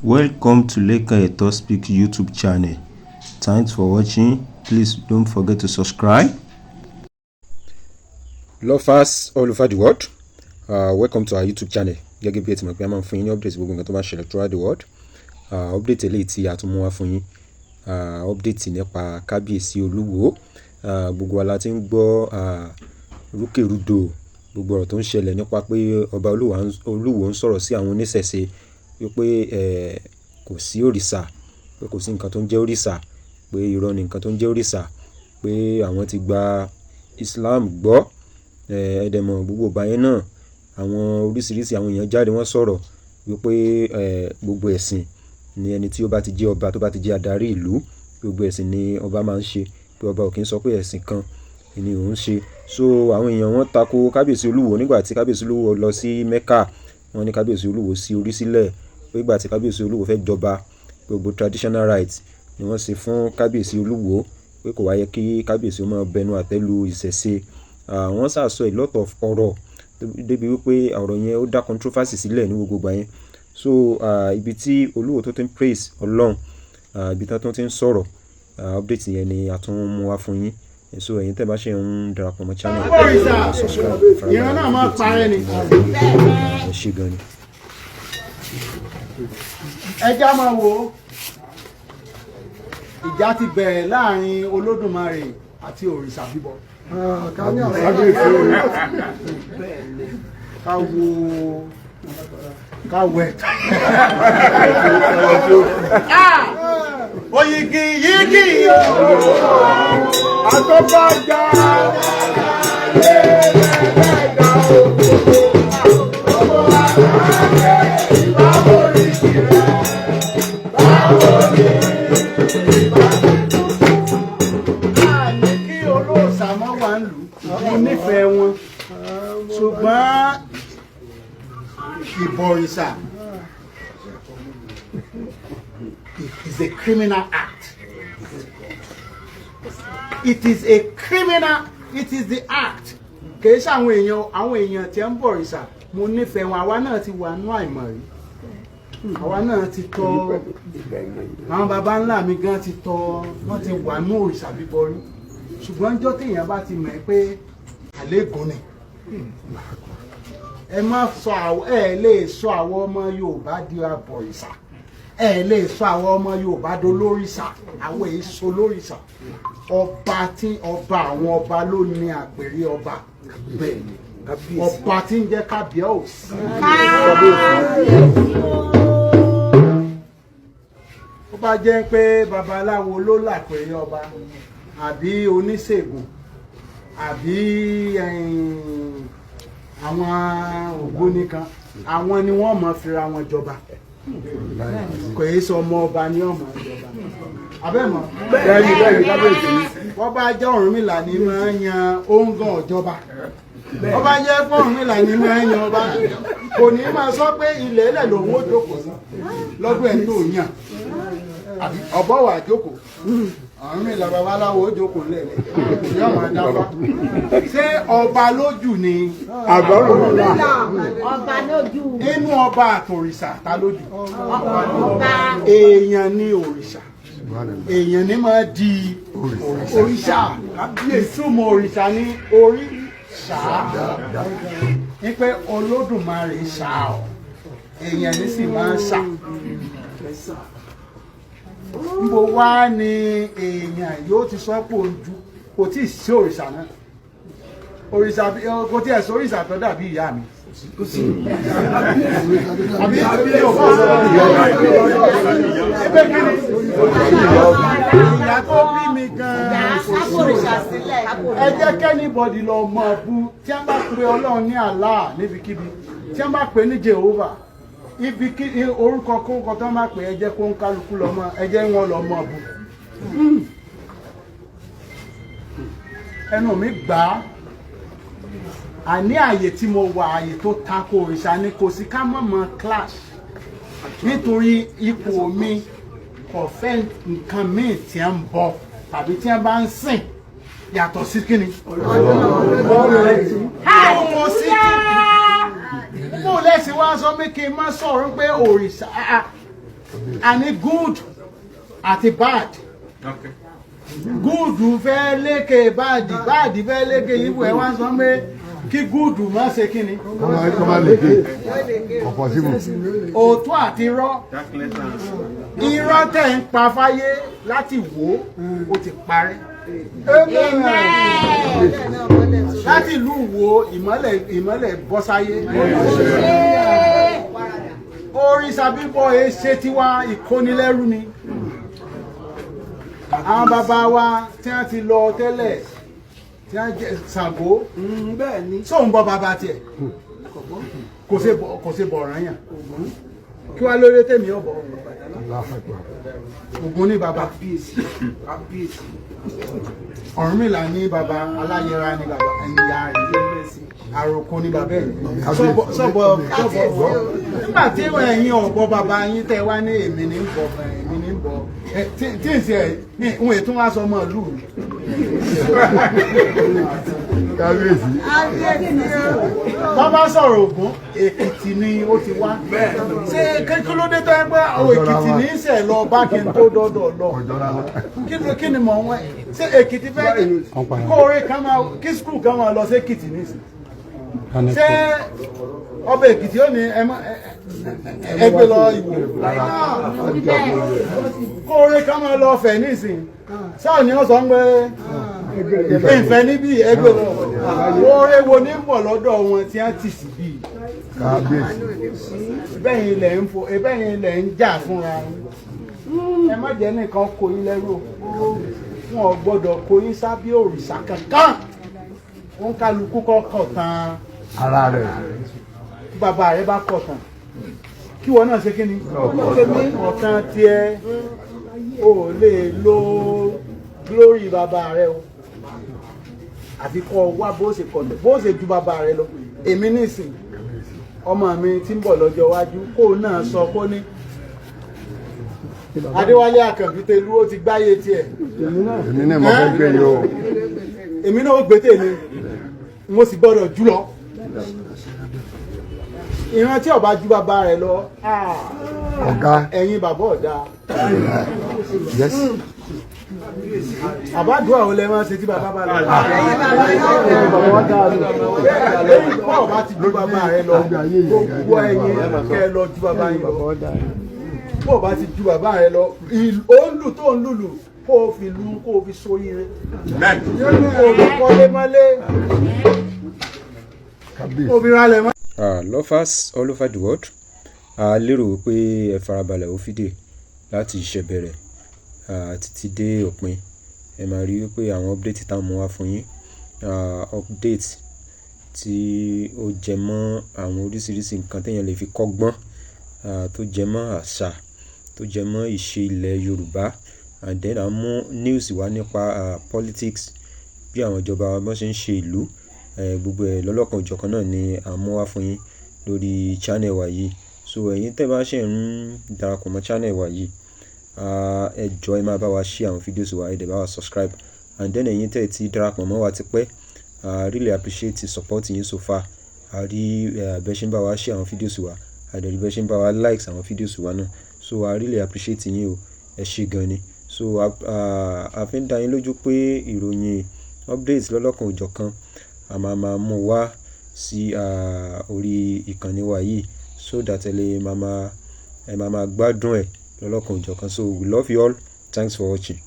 Welcome to Leka Eto Speak YouTube channel. Thanks for watching. Please don't forget to subscribe. Lovers all over the world, welcome to our YouTube channel. Gẹ́gẹ́ bí ẹ ti mọ̀ pé a máa ń fún yín ní update gbogbo nǹkan tó bá ṣẹlẹ̀ throughout the world. Update eléyìí tí a tún mú wá fún yín. Update nípa kábíyèsí Olúwo. Gbogbo wa la ti ń gbọ́ rúkèrúdò gbogbo ọ̀rọ̀ tó ń ṣẹlẹ̀ nípa pé ọba Olúwo ń sọ̀rọ̀ sí àwọn Onisese wípé kò sí òrìṣà, pé kò sí nǹkan tó ń jẹ́ òrìṣà, pé irọ́ ni nǹkan tó ń jẹ́ òrìṣà, pé àwọn ti gba Islam gbọ́. Ẹ̀dẹ̀mọ̀ gbogbo ìgbà yẹn náà àwọn oríṣiríṣi àwọn èèyàn jáde wọ́n sọ̀rọ̀ wípé gbogbo ẹ̀sìn ni ẹni tí ó bá ti jẹ́ ọba tó bá ti jẹ́ adarí ìlú, gbogbo ẹ̀sìn ni ọba máa ń ṣe, pé ọba ò kí ń sọ pé ẹ̀sìn kan ni òun ṣe. So àwọn èèyàn wọ́n tako kábíyèsí Olúwo nígbà tí kábíyèsí Olúwo lọ sí Mẹ́kà. Wọ́n ní kábíyèsí Olúwo sí orí sílẹ̀, pé ìgbà tí kábíyèsí Olúwo fẹ́ jọba gbogbo traditional rights ni wọ́n ṣe fún kábíyèsí Olúwo, pé kò wáyé kí kábíyèsí ó máa bẹnu àtẹ́lu ìṣẹ̀ṣe. Wọ́n sàsọ a lot of ọ̀rọ̀ débi wípé ọ̀rọ̀ yẹn ó dá controversy sílẹ̀ ní gbogbo ìgbà yẹn. So ibi tí Olúwo tó ti ń praise Ọlọ́run, ibi tí wọ́n ti ń sọ̀rọ̀, update yẹn ni a tún mú wá fún yín. So ẹ̀yin tẹ́ bá ṣe ń darapọ̀ mọ́ channel, subscribe. Ìran náà máa parẹ́ ni. Ẹ ṣé gan ni. Ẹja máa wo ìjà ti bẹ̀rẹ̀ láàrin Olódùmarè àti òrìṣà bíbọ. Ká wẹ̀. Oyigi yigi àtọ́bàjá mo nífẹ̀ẹ́ wọn, ṣùgbọ́n ìbọ̀rìṣà is a criminal act. It is a criminal, it is the act. Kì í ṣe àwọn èèyàn tí ń bọ̀rìṣà, mo nífẹ̀ẹ́ wọn. Àwa náà ti wà nú àìmọ̀ rí. Àwa náà ti tọ́, àwọn baba ńlá mi gan ti tọ́, wọ́n ti wà nú òrìṣà bíbọ rí. Ṣùgbọ́n ọjọ́ téèyàn bá ti mọ̀ pé àlégún ni, ẹ lè sọ àwọn ọmọ Yorùbá di abọ̀rìṣà, ẹ lè sọ àwọn ọmọ Yorùbá dolórìṣà. Àwọn èso lórìṣà, ọba àwọn ọba ló ní àpèrè ọba, ọba tí ń jẹ́ kábíyèsí. Ó bá jẹ́ pé babaláwo ló lápèrè ọba, àbí oníṣègùn, àbí àwọn ògbóni kan, àwọn ni wọ́n mọ̀ fira wọn jọba. Kò yé sọ ọmọ ọba ní ọmọ ìjọba. Abẹ́mọ̀ bẹ́ẹ̀ni kábíyèsí. Wọ́n bá jẹ́ Ọ̀rúnmìlà ní máa ń yan òǹgàn ọ̀jọba. Wọ́n bá jẹ́ Ọ̀rúnmìlà ní máa ń yan ọba. Kò ní máa sọ pé ilẹ̀ ilẹ̀ lòun ó jókòó sí lọ́dún ẹ̀ tó yàn. Ọ̀bọ wà jókòó. Ọ̀rúnmìlà babaláwo ó jókòó lẹ́lẹ̀. Yóò máa dábàá. Ṣé ọba lójú ni àbọ̀rúnmìlà? Ọba lójú. Inú ọba àtòrìṣà ta lójú? Èèyàn ni òrìṣà. Èèyàn ni máa di òrìṣà. Ìtumọ̀ òrìṣà ní oríṣà. Ní pé Olódùmarè ṣà ọ́, èèyàn ní sì máa ń ṣà. Níbo wá ni èèyàn yóò ti sọ pé ojú kò tí ì sí òrìṣà náà? Òrìṣà kò tí ẹ̀ sí òrìṣà tó dàbí ìyá mi. Àbí yóò fọ́ ẹgbẹ́ kiri ìyá tó bí mi gan-an kò sí òrìṣà sílẹ̀. Ẹ jẹ́ kẹ́nìbọ̀dì lọ mọ̀ bú tí wọ́n bá pe Ọlọ́run ní Allah níbikíbi, tí wọ́n bá pe ní Jehovah, ibi kí orúkọ kókò tó máa pè, ẹ jẹ́ kó ń kálukú lọ mọ́, ẹ jẹ́ wọn lọ mọ́ bú. Ẹnu mi gbà á. Àní àyè tí mo wà, àyè tó tako òrìṣà ni, kò sí ká mọ̀mọ́ clash, nítorí ipò mi kò fẹ́ nǹkan míì tí ń bọ tàbí tí ń bá ń sìn yàtọ̀ sí kíni. Mo lẹ́sìn wá sọ pé kí n má sọ̀rọ̀ pé òrìṣà àní good àti bad good fẹ́ lékè bad fẹ́ lékè ibù ẹ̀ wá sọ pé kí good má ṣe kí ni. kọ́má lékè ọ̀pọ̀ síbò. òótọ́ àti irọ́ tẹ̀ ń pa fáyé láti wò ó ti parẹ́. láti ìlú wo ìmọ́lẹ̀ bọ́ sáyé. Orissa bíbọ̀ ṣe tiwa ìkónilẹ́rú ni. Àwọn bàbá wa tí wọ́n ti lọ tẹ́lẹ̀ tí wọ́n jẹ́ Ṣàngó sóun bọ́ bàbá tiẹ̀ kò ṣe bọ̀ ọ̀ràn yàn kí wá lórí tèmi ọ̀bọ̀ Ògún ní bàbá Ọ̀rúnmìlà ní bàbá Aláyẹra ní bàbá ẹnìyà rẹ̀ Àròkọ ní bàbá ẹ̀ sọ́bọ̀ nígbà tí ẹ̀yin ọ̀bọ bàbá yín tẹ́ wá ní èmi ní bọ̀ tí ń ṣe ìwọ̀n ètò wá sọ mọ́ ìlú mi. kábíyèsí. Bàbá sọ̀rọ̀ Ògún Èkìtì ni ó ti wá ṣé kékeré tó ń pẹ́ àwọn Èkìtì ní í ṣẹ̀ lọ bá kí n tó dọ́dọ̀ lọ kí ni mọ̀ wọ́n ṣé Èkìtì fẹ́ kó orí kan máa kí skul kan máa lọ sí Èkìtì nísìnyí ṣé ọba Èkìtì ó ní ẹgbẹ́ lọ Ìwó kó orí kan máa lọ fẹ̀ nísìnyí sáà ni wọ́n sọ pé ìfẹ́ níbí ẹgbẹ́ lọ oore wo ní bọ̀ lọ́dọ̀ wọn tí wọ́n ti sì bí bẹ́yìn ilẹ̀ ń jà fúnra ẹ má jẹ́ nìkan kó yín lẹ́rù wọn ò gbọ́dọ̀ kó yín sábẹ́ òrìṣà kankan wọn kálukú kọ́kọ́ tán ara rẹ̀ bàbá rẹ̀ bá kọ̀ tán kí wọn náà ṣe kí ni ọ̀tán tiẹ̀ ò lè lo glory bàbá rẹ̀ o àfi kọ́ wá bó ṣe kọ̀lẹ̀ bó ṣe ju bàbá rẹ̀ lọ èmi nísìn ọmọ mi tí ń bọ̀ lọ́jọ́ iwájú kó náà sọ kó ní Adéwálé Àkànbí Tẹ̀lú ó ti gbáyé tiẹ̀ èmi náà mo fẹ́ gbé yìí o. èmi náà ó gbé tèmi mo sì gbọ́dọ̀ jù lọ ìran tí ó bá ju bàbá rẹ̀ lọ ọ̀gá ẹ̀yin bàbá ọ̀dà yes. àbádùn àwọn lẹ́wọ̀n ṣe tí bàbá bá lọ lẹ́yìn bọ́ ọ̀bá ti ju bàbá rẹ̀ lọ gbogbo ẹ̀yin kẹ́ lọ ju bàbá yín lọ bọ́ ọ̀bá ti ju bàbá rẹ̀ lọ ó ń lù tó ń lùlù kó o fi lu kó o fi sóríire kó o fi kọ́lé mọ́lé kó o fi rálẹ̀ mọ́. Lovers all over the world, a lérò pé ẹ farabalẹ̀ ó fídíò láti ìṣẹ̀bẹ̀rẹ̀ títí dé òpin. Ẹ máa rí wípé àwọn update tá mú wá fún yín, update tí ó jẹ mọ́ àwọn oríṣiríṣi nǹkan téèyàn lè fi kọ́gbọ́n, tó jẹ mọ́ àṣà, tó jẹ mọ́ ìṣe ilẹ̀ Yorùbá, and then a mú news wá nípa politics, bí àwọn ìjọba wa bọ́n ṣe ń ṣe ìlú, gbogbo ẹ̀ lọ́lọ́kan òjọ̀kan náà ni a mú wá fún yín lórí channel wa yìí. So ẹ̀yin tẹ́ bá ṣe ń darapọ̀ mọ́ channel wa yìí, ẹ jọ̀ọ́ ẹ máa bá wa share àwọn videos wa, ẹ dẹ̀ bá wa subscribe, and then ẹ̀yin tẹ́ ti darapọ̀ mọ́ wa tipẹ́, really appreciate the support yín so far. A rí bẹ́ ṣe ń bá wa share àwọn videos wa, a dẹ̀ rí bẹ́ ṣe ń bá wa likes àwọn videos wa náà. So I really appreciate yín o, ẹ ṣé gan ni. So a fi ń dá yín lójú pé ìròyìn updates lọ́lọ́kan òjọ̀kan a máa mú wá sí orí ìkànnì wa yìí, so that ẹ máa gbádùn ẹ̀ lọ́lọ́kan òjọ̀kan. So we love you all. Thanks for watching.